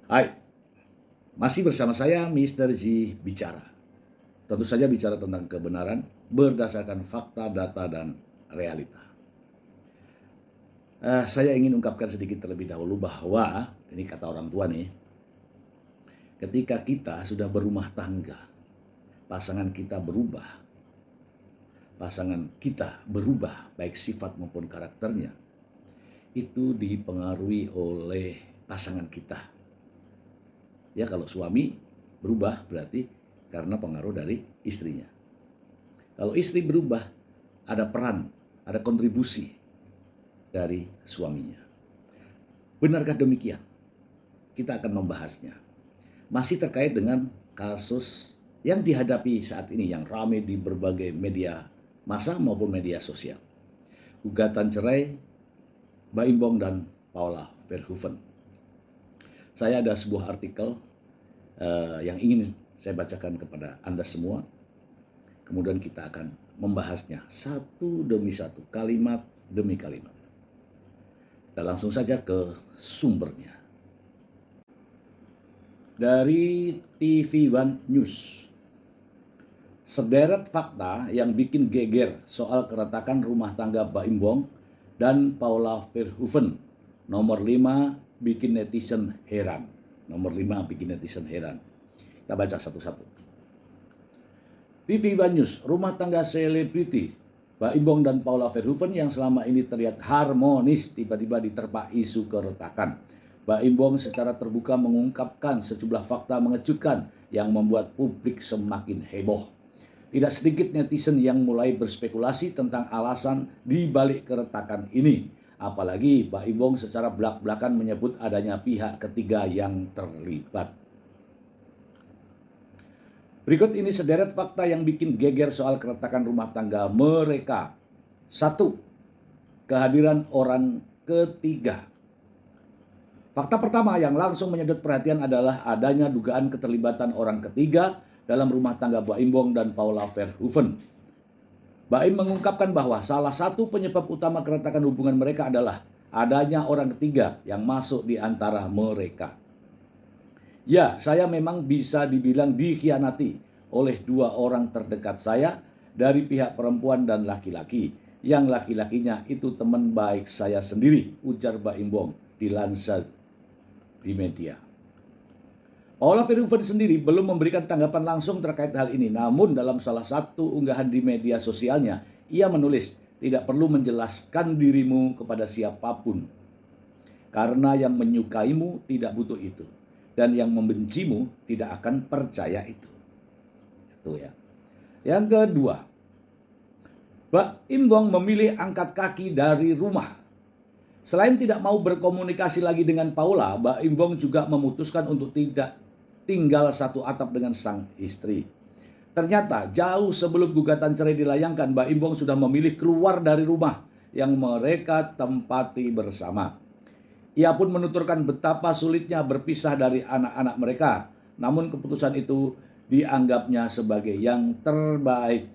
Hai, masih bersama saya Mr. Z Bicara. Tentu saja bicara tentang kebenaran berdasarkan fakta, data, dan realita. Saya ingin ungkapkan sedikit terlebih dahulu bahwa, ini kata orang tua nih, ketika kita sudah berumah tangga, pasangan kita berubah baik sifat maupun karakternya, itu dipengaruhi oleh pasangan kita. Ya, kalau suami berubah berarti karena pengaruh dari istrinya. Kalau istri berubah, ada peran, ada kontribusi dari suaminya. Benarkah demikian? Kita akan membahasnya. Masih terkait dengan kasus yang dihadapi saat ini yang ramai di berbagai media massa maupun media sosial. Gugatan cerai Baim Bong dan Paula Verhoeven. Saya ada sebuah artikel yang ingin saya bacakan kepada Anda semua. Kemudian kita akan membahasnya satu demi satu, kalimat demi kalimat. Kita langsung saja ke sumbernya. Dari TV One News. Sederet fakta yang bikin geger soal keretakan rumah tangga Baim Bong dan Paula Verhoeven. Nomor 5 bikin netizen heran. Kita baca satu-satu. TV One News, rumah tangga selebriti Baim Bong dan Paula Verhoeven yang selama ini terlihat harmonis tiba-tiba diterpa isu keretakan. Baim Bong secara terbuka mengungkapkan sejumlah fakta mengejutkan yang membuat publik semakin heboh. Tidak sedikit netizen yang mulai berspekulasi tentang alasan di balik keretakan ini. Apalagi Baim Bong secara belak-belakan menyebut adanya pihak ketiga yang terlibat. Berikut ini sederet fakta yang bikin geger soal keretakan rumah tangga mereka. 1. Kehadiran orang ketiga. Fakta pertama yang langsung menyedot perhatian adalah adanya dugaan keterlibatan orang ketiga dalam rumah tangga Baim Bong dan Paula Verhoeven. Baim mengungkapkan bahwa salah satu penyebab utama keretakan hubungan mereka adalah adanya orang ketiga yang masuk di antara mereka. Ya, saya memang bisa dibilang dikhianati oleh dua orang terdekat saya dari pihak perempuan dan laki-laki. Yang laki-lakinya itu teman baik saya sendiri, ujar Baim Bong dilansir di media. Paula Verhoeven sendiri belum memberikan tanggapan langsung terkait hal ini. Namun dalam salah satu unggahan di media sosialnya, ia menulis, tidak perlu menjelaskan dirimu kepada siapapun. Karena yang menyukaimu tidak butuh itu. Dan yang membencimu tidak akan percaya itu. Itu ya. Yang kedua, Baim Bong memilih angkat kaki dari rumah. Selain tidak mau berkomunikasi lagi dengan Paula, Baim Bong juga memutuskan untuk tidak tinggal satu atap dengan sang istri. Ternyata jauh sebelum gugatan cerai dilayangkan, Baim Bong sudah memilih keluar dari rumah yang mereka tempati bersama. Ia pun menuturkan betapa sulitnya berpisah dari anak-anak mereka. Namun keputusan itu dianggapnya sebagai yang terbaik.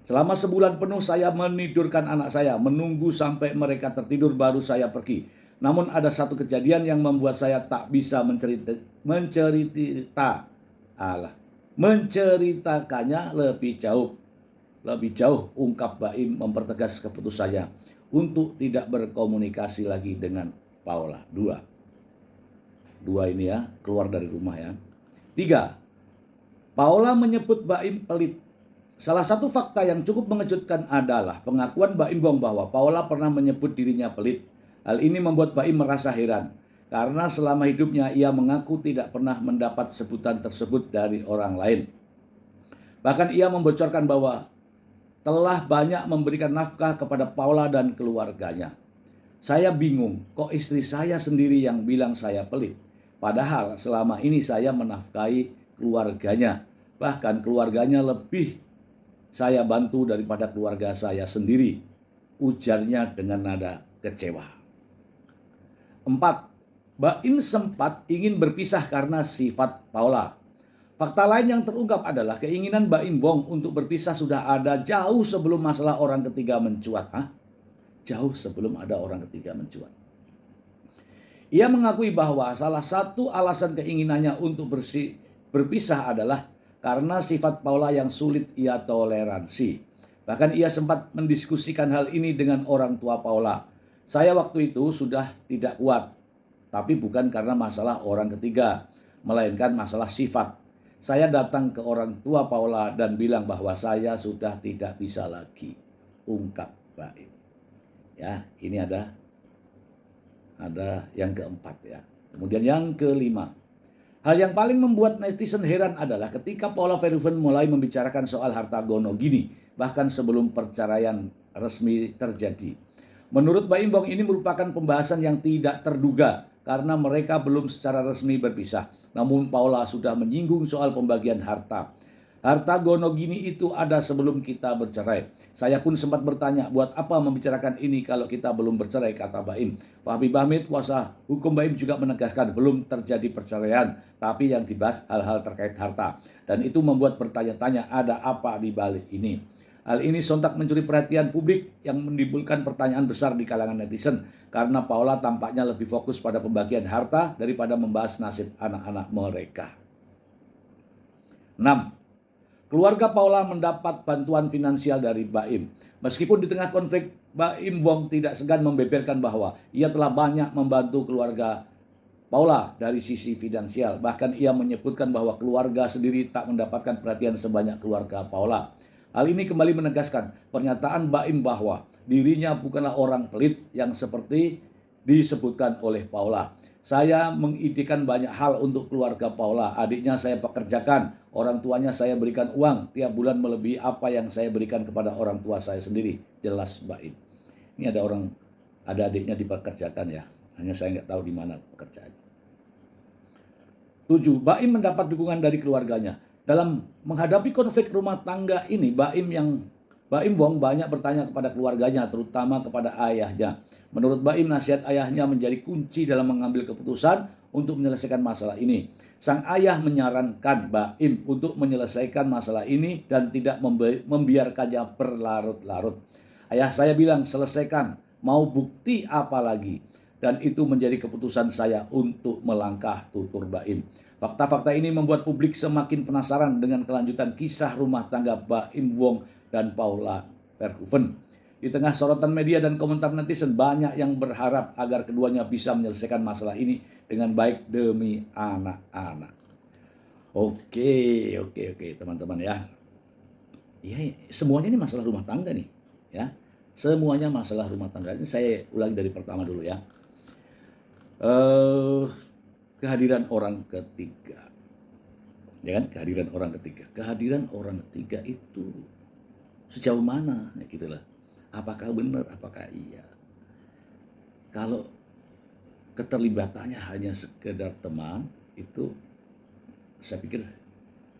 Selama sebulan penuh saya menidurkan anak saya, menunggu sampai mereka tertidur baru saya pergi. Namun ada satu kejadian yang membuat saya tak bisa menceritakannya lebih jauh, ungkap Baim mempertegas keputusannya untuk tidak berkomunikasi lagi dengan Paula. Dua ini ya, keluar dari rumah ya. 3. Paula menyebut Baim pelit. Salah satu fakta yang cukup mengejutkan adalah pengakuan Baim Bong bahwa Paula pernah menyebut dirinya pelit. Hal ini membuat Baim merasa heran, karena selama hidupnya ia mengaku tidak pernah mendapat sebutan tersebut dari orang lain. Bahkan ia membocorkan bahwa telah banyak memberikan nafkah kepada Paula dan keluarganya. Saya bingung, kok istri saya sendiri yang bilang saya pelit. Padahal selama ini saya menafkahi keluarganya. Bahkan keluarganya lebih saya bantu daripada keluarga saya sendiri, ujarnya dengan nada kecewa. 4. Baim sempat ingin berpisah karena sifat Paula. Fakta lain yang terungkap adalah keinginan Baim Bong untuk berpisah sudah ada jauh sebelum masalah orang ketiga mencuat. Jauh sebelum ada orang ketiga mencuat. Ia mengakui bahwa salah satu alasan keinginannya untuk berpisah adalah karena sifat Paula yang sulit ia toleransi. Bahkan ia sempat mendiskusikan hal ini dengan orang tua Paula. Saya waktu itu sudah tidak kuat, tapi bukan karena masalah orang ketiga, melainkan masalah sifat. Saya datang ke orang tua Paula dan bilang bahwa saya sudah tidak bisa lagi, ungkap Baim. Ya, ini ada yang keempat ya. Kemudian yang kelima. Hal yang paling membuat netizen heran adalah ketika Paula Verhoeven mulai membicarakan soal harta gono gini, bahkan sebelum perceraian resmi terjadi. Menurut Baim Wong ini merupakan pembahasan yang tidak terduga karena mereka belum secara resmi berpisah. Namun Paula sudah menyinggung soal pembagian harta. Harta gono gini itu ada sebelum kita bercerai. Saya pun sempat bertanya, buat apa membicarakan ini kalau kita belum bercerai, kata Baim. Pak Habib Hamid, kuasa hukum Baim, juga menegaskan belum terjadi perceraian, tapi yang dibahas hal-hal terkait harta. Dan itu membuat bertanya-tanya ada apa di balik ini. Hal ini sontak mencuri perhatian publik yang menimbulkan pertanyaan besar di kalangan netizen karena Paula tampaknya lebih fokus pada pembagian harta daripada membahas nasib anak-anak mereka. 6. Keluarga Paula mendapat bantuan finansial dari Baim. Meskipun di tengah konflik, Baim Wong tidak segan membeberkan bahwa ia telah banyak membantu keluarga Paula dari sisi finansial. Bahkan ia menyebutkan bahwa keluarga sendiri tak mendapatkan perhatian sebanyak keluarga Paula. Hal ini kembali menegaskan pernyataan Baim bahwa dirinya bukanlah orang pelit yang seperti disebutkan oleh Paula. Saya mengidekan banyak hal untuk keluarga Paula. Adiknya saya pekerjakan, orang tuanya saya berikan uang tiap bulan melebihi apa yang saya berikan kepada orang tua saya sendiri. Jelas Baim. Ini ada adiknya dipekerjakan ya. Hanya saya nggak tahu di mana pekerjaan. 7. Baim mendapat dukungan dari keluarganya. Dalam menghadapi konflik rumah tangga ini, Baim Wong banyak bertanya kepada keluarganya, terutama kepada ayahnya. Menurut Baim, nasihat ayahnya menjadi kunci dalam mengambil keputusan untuk menyelesaikan masalah ini. Sang ayah menyarankan Baim untuk menyelesaikan masalah ini dan tidak membiarkannya berlarut-larut. Ayah saya bilang, selesaikan, mau bukti apa lagi? Dan itu menjadi keputusan saya untuk melangkah, tutur Baim. Fakta-fakta ini membuat publik semakin penasaran dengan kelanjutan kisah rumah tangga Baim Wong dan Paula Verhoeven. Di tengah sorotan media dan komentar netizen, banyak yang berharap agar keduanya bisa menyelesaikan masalah ini dengan baik demi anak-anak. Oke, teman-teman ya. Ya, semuanya ini masalah rumah tangga nih, ya. Semuanya masalah rumah tangga. Ini saya ulangi dari pertama dulu ya. Kehadiran orang ketiga. Ya kan? Kehadiran orang ketiga itu sejauh mana, ya gitulah. Apakah benar, apakah iya? Kalau keterlibatannya hanya sekedar teman, itu saya pikir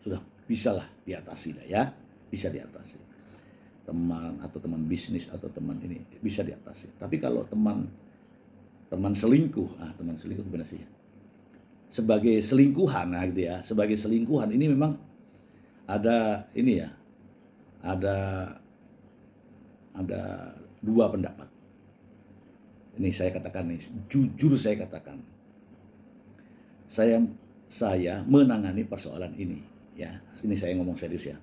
sudah bisalah diatasi lah ya, bisa diatasi. Teman atau teman bisnis atau teman ini bisa diatasi. Tapi kalau teman selingkuh, teman selingkuh gimana sih? Sebagai selingkuhan, gitu ya. Sebagai selingkuhan ini memang ada ini ya, ada dua pendapat. Ini saya katakan nih, jujur saya katakan, saya menangani persoalan ini ya. Ini saya ngomong serius ya.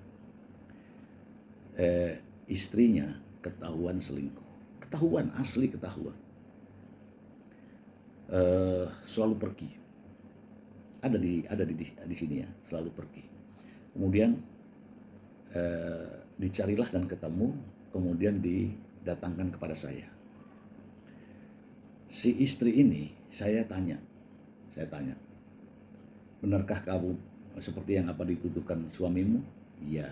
Istrinya ketahuan selingkuh, asli ketahuan. Selalu pergi. Ada di sini ya, selalu pergi. Kemudian dicarilah dan ketemu, kemudian didatangkan kepada saya. Si istri ini saya tanya, benarkah kamu seperti yang apa dituduhkan suamimu? Iya,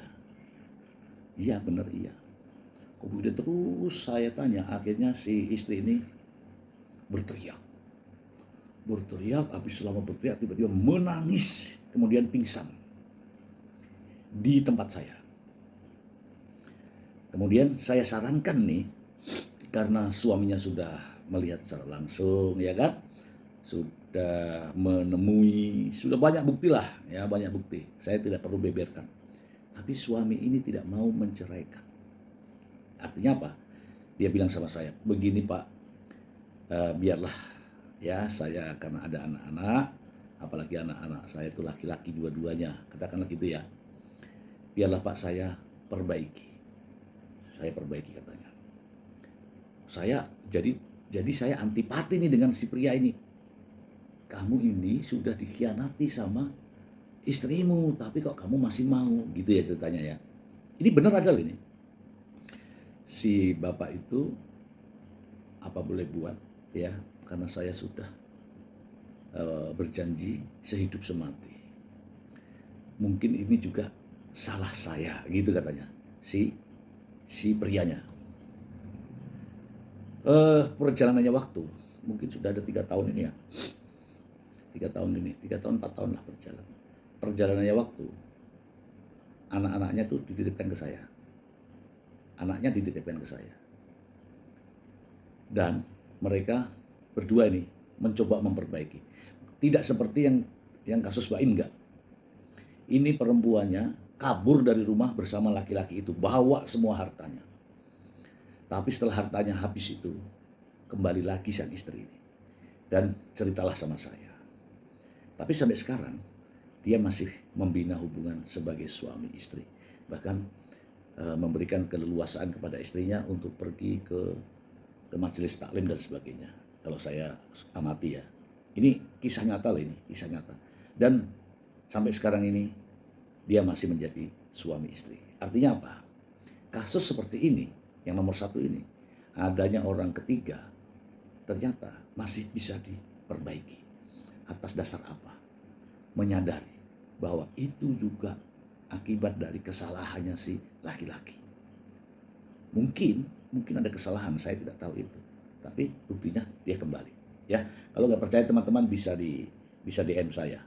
benar iya. Kemudian terus saya tanya, akhirnya si istri ini berteriak, habis selama berteriak tiba-tiba menangis, kemudian pingsan di tempat saya. Kemudian saya sarankan nih, karena suaminya sudah melihat secara langsung ya kan, sudah menemui, sudah banyak bukti lah ya, banyak bukti. Saya tidak perlu beberkan. Tapi suami ini tidak mau menceraikan. Artinya apa? Dia bilang sama saya, begini Pak, biarlah Ya, saya karena ada anak-anak, apalagi anak-anak saya itu laki-laki dua-duanya, katakanlah gitu ya. Biarlah Pak saya perbaiki. Saya perbaiki katanya. Saya jadi saya antipati nih dengan si pria ini. Kamu ini sudah dikhianati sama istrimu, tapi kok kamu masih mau, gitu ya ceritanya ya. Ini benar aja loh ini. Si bapak itu apa boleh buat ya, karena saya sudah berjanji sehidup semati. Mungkin ini juga salah saya, gitu katanya si prianya. Perjalanannya waktu, mungkin sudah ada 3 tahun ini ya, 4 tahun lah berjalan. Perjalanannya waktu, anak-anaknya tuh dititipkan ke saya. Anaknya dititipkan ke saya. Dan mereka berdua ini mencoba memperbaiki. Tidak seperti yang kasus Baim, enggak. Ini perempuannya kabur dari rumah bersama laki-laki itu, bawa semua hartanya. Tapi setelah hartanya habis itu, kembali lagi sang istri ini. Dan ceritalah sama saya. Tapi sampai sekarang, dia masih membina hubungan sebagai suami istri. Bahkan memberikan keleluasaan kepada istrinya untuk pergi ke majelis taklim dan sebagainya. Kalau saya amati ya. Ini kisah nyata loh ini, kisah nyata. Dan sampai sekarang ini, dia masih menjadi suami istri. Artinya apa? Kasus seperti ini, yang nomor 1 ini, adanya orang ketiga, ternyata masih bisa diperbaiki. Atas dasar apa? Menyadari bahwa itu juga akibat dari kesalahannya si laki-laki. Mungkin ada kesalahan, saya tidak tahu itu. Tapi buktinya dia kembali. Ya, kalau nggak percaya teman-teman bisa DM saya,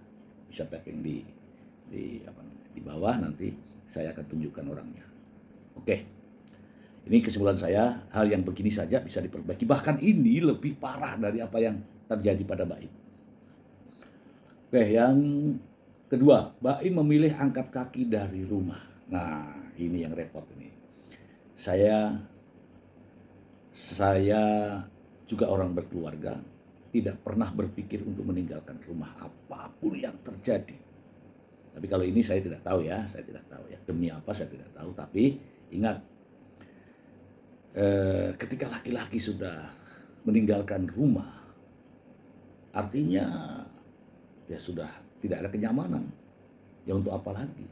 bisa tapping di bawah, nanti saya akan tunjukkan orangnya. Oke, ini kesimpulan saya, hal yang begini saja bisa diperbaiki. Bahkan ini lebih parah dari apa yang terjadi pada Baim. Oke, yang kedua, Baim memilih angkat kaki dari rumah. Nah, ini yang repot ini. Saya juga orang berkeluarga, tidak pernah berpikir untuk meninggalkan rumah apapun yang terjadi. Tapi kalau ini saya tidak tahu ya, demi apa saya tidak tahu. Tapi ingat, ketika laki-laki sudah meninggalkan rumah, artinya ya sudah tidak ada kenyamanan. Ya untuk apa lagi?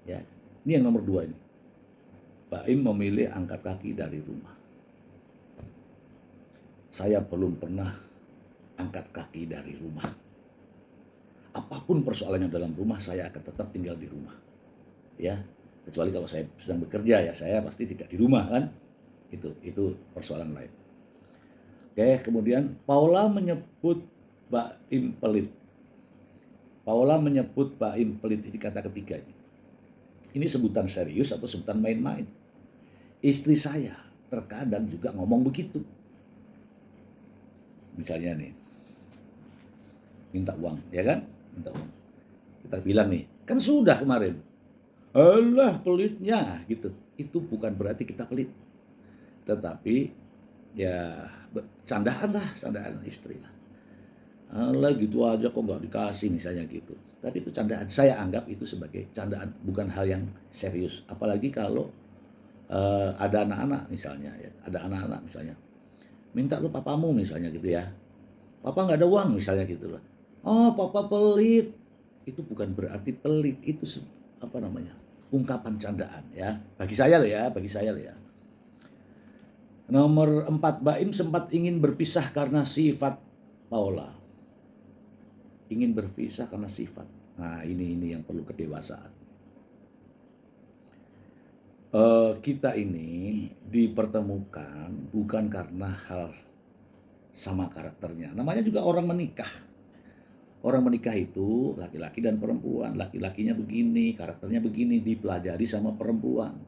Ya, ini yang nomor 2 ini. Baim memilih angkat kaki dari rumah. Saya belum pernah angkat kaki dari rumah. Apapun persoalannya dalam rumah, saya akan tetap tinggal di rumah. Ya, kecuali kalau saya sedang bekerja ya, saya pasti tidak di rumah kan. Itu persoalan lain. Oke, kemudian Paula menyebut Baim pelit. Paula menyebut Baim pelit, ini kata ketiga ini. Ini sebutan serius atau sebutan main-main? Istri saya terkadang juga ngomong begitu. Misalnya nih, minta uang, ya kan? Minta uang. Kita bilang nih, kan sudah kemarin. Alah pelitnya gitu. Itu bukan berarti kita pelit. Tetapi ya candaan istri lah. Alah gitu aja kok nggak dikasih misalnya gitu. Tapi itu candaan. Saya anggap itu sebagai candaan, bukan hal yang serius. Apalagi kalau ada anak-anak misalnya, ya. Ada anak-anak misalnya. Minta lu papamu misalnya gitu ya. Papa nggak ada uang misalnya gitu loh. Oh papa pelit. Itu bukan berarti pelit. Itu apa namanya? Ungkapan candaan ya. Bagi saya loh ya. Nomor 4, Baim sempat ingin berpisah karena sifat Paula. Ingin berpisah karena sifat. Nah ini yang perlu kedewasaan. Kita ini dipertemukan bukan karena hal sama karakternya. Namanya juga orang menikah. Orang menikah itu laki-laki dan perempuan. Laki-lakinya begini, karakternya begini, dipelajari sama perempuan.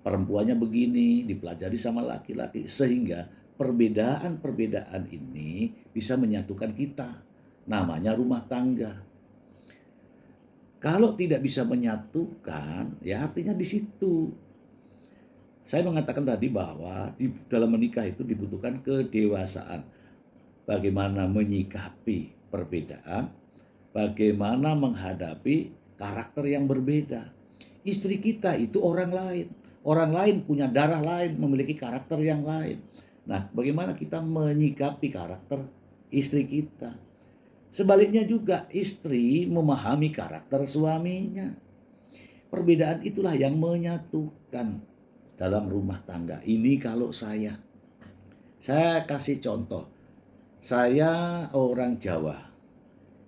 Perempuannya begini, dipelajari sama laki-laki. Sehingga perbedaan-perbedaan ini bisa menyatukan kita. Namanya rumah tangga. Kalau tidak bisa menyatukan, ya artinya di situ. Saya mengatakan tadi bahwa di dalam menikah itu dibutuhkan kedewasaan. bagaimana menyikapi perbedaan, bagaimana menghadapi karakter yang berbeda. Istri kita itu orang lain. Orang lain punya darah lain, memiliki karakter yang lain. Nah, bagaimana kita menyikapi karakter istri kita? Sebaliknya juga, istri memahami karakter suaminya. Perbedaan itulah yang menyatukan dalam rumah tangga. Ini kalau saya kasih contoh. Saya orang Jawa,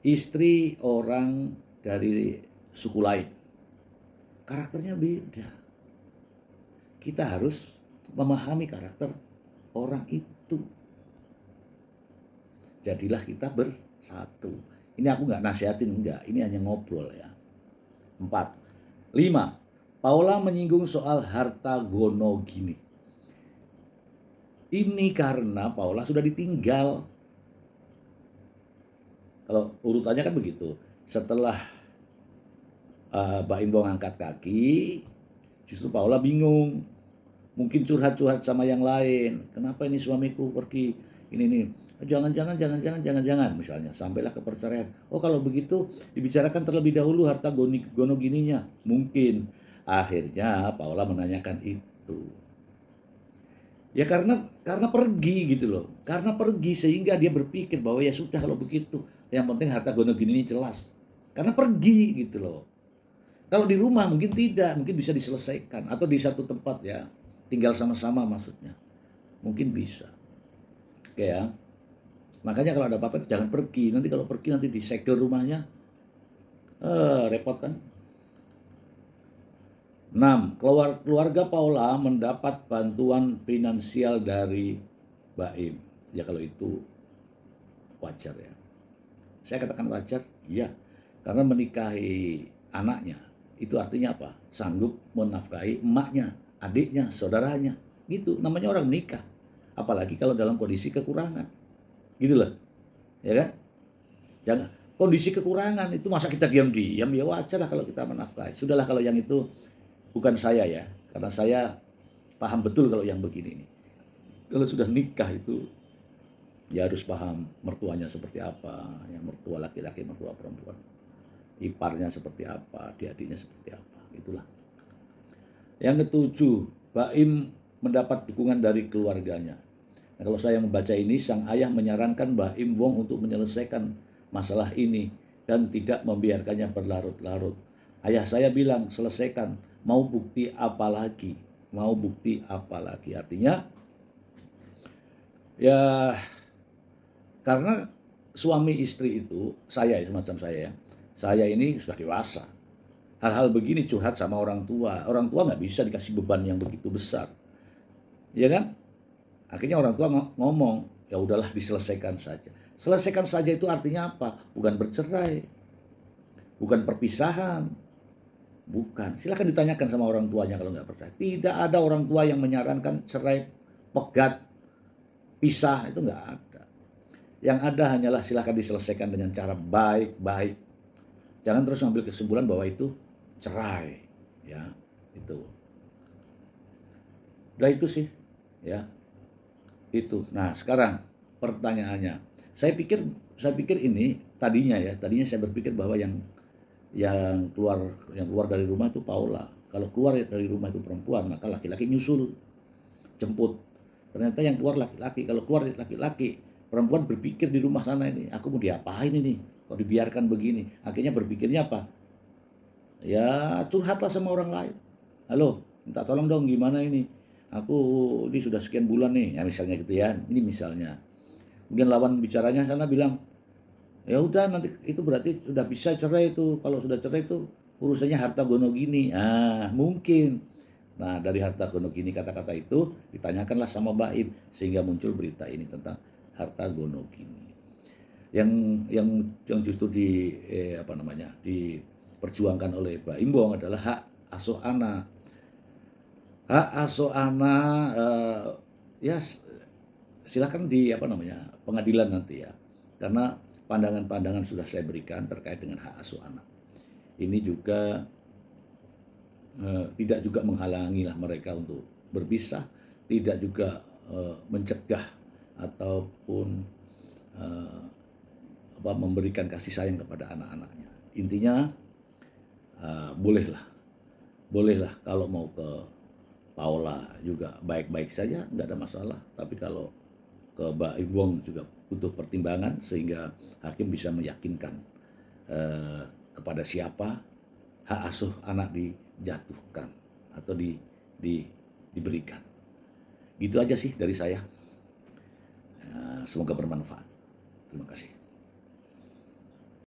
istri orang dari suku lain. Karakternya beda. Kita harus memahami karakter orang itu. Jadilah kita bersatu. Ini aku nggak nasihatin, enggak. Ini hanya ngobrol ya. 4. 5. Paula menyinggung soal harta gono gini. Ini karena Paula sudah ditinggal. Kalau urutannya kan begitu. Setelah Mbak Imbong angkat kaki, justru Paula bingung. Mungkin curhat-curhat sama yang lain. Kenapa ini suamiku pergi? Ini. Jangan misalnya. Sampailah ke perceraian. Oh, kalau begitu dibicarakan terlebih dahulu harta gono gininya. Mungkin. Akhirnya Paula menanyakan itu. Ya karena pergi gitu loh. Karena pergi sehingga dia berpikir bahwa ya sudah kalau begitu. Yang penting harta gono gini jelas. Karena pergi gitu loh. Kalau di rumah mungkin tidak, mungkin bisa diselesaikan. Atau di satu tempat ya, tinggal sama-sama maksudnya. Mungkin bisa. Oke ya. Makanya kalau ada apa-apa jangan pergi. Nanti kalau pergi nanti disegel rumahnya. Repot kan. 6. Keluarga Paula mendapat bantuan finansial dari Baim. Ya kalau itu wajar ya. Saya katakan wajar, iya. Karena menikahi anaknya, itu artinya apa? Sanggup menafkahi emaknya, adiknya, saudaranya. Gitu, namanya orang menikah. Apalagi kalau dalam kondisi kekurangan. Gitu loh. Ya kan? Jangan kondisi kekurangan itu masa kita diam-diam, ya wajar lah kalau kita menafkahi. Sudahlah kalau yang itu bukan saya ya, karena saya paham betul kalau yang begini ini. Kalau sudah nikah itu ya harus paham mertuanya seperti apa, yang mertua laki-laki, mertua perempuan, iparnya seperti apa, adik-adiknya seperti apa, itulah. Yang ketujuh, Baim mendapat dukungan dari keluarganya. Nah, kalau saya membaca ini, sang ayah menyarankan Baim Wong untuk menyelesaikan masalah ini dan tidak membiarkannya berlarut-larut. Ayah saya bilang, selesaikan, mau bukti apa lagi? Mau bukti apa lagi? Artinya, ya karena suami istri itu, saya semacam saya ini sudah dewasa. Hal-hal begini curhat sama orang tua nggak bisa dikasih beban yang begitu besar, ya kan? Akhirnya orang tua ngomong, ya udahlah diselesaikan saja. Selesaikan saja itu artinya apa? Bukan bercerai, bukan perpisahan, bukan. Silakan ditanyakan sama orang tuanya kalau nggak percaya. Tidak ada orang tua yang menyarankan cerai, pegat, pisah, itu nggak ada. Yang ada hanyalah silakan diselesaikan dengan cara baik-baik. Jangan terus mengambil kesimpulan bahwa itu cerai, ya itu. Udah itu sih, ya itu. Nah sekarang pertanyaannya, saya pikir ini tadinya saya berpikir bahwa yang keluar dari rumah itu Paula. Kalau keluar dari rumah itu perempuan, maka laki-laki nyusul, jemput. Ternyata yang keluar laki-laki. Kalau keluar laki-laki, perempuan berpikir di rumah sana ini, aku mau diapain ini? Kok dibiarkan begini? Akhirnya berpikirnya apa? Ya curhatlah sama orang lain. Halo, minta tolong dong gimana ini? Aku ini sudah sekian bulan nih, ya misalnya gitu ya. Ini misalnya. Kemudian lawan bicaranya sana bilang, ya udah nanti itu berarti sudah bisa cerai itu. Kalau sudah cerai itu urusannya harta gono gini. Ah, mungkin. Nah, dari harta gono gini kata-kata itu ditanyakanlah sama Baim sehingga muncul berita ini tentang harta gono gini. Yang justru diperjuangkan oleh Baim Bong adalah hak asuh anak. Hak asuh anak ya silakan pengadilan nanti ya. Karena pandangan-pandangan sudah saya berikan terkait dengan hak asuh anak. Ini juga tidak juga menghalangi lah mereka untuk berpisah, tidak juga mencegah ataupun eh, memberikan kasih sayang kepada anak-anaknya. Intinya bolehlah kalau mau ke Paula juga baik-baik saja, nggak ada masalah. Tapi kalau ke Mbak Iwong juga butuh pertimbangan sehingga hakim bisa meyakinkan kepada siapa hak asuh anak dijatuhkan atau diberikan. Gitu aja sih dari saya. Semoga bermanfaat. Terima kasih.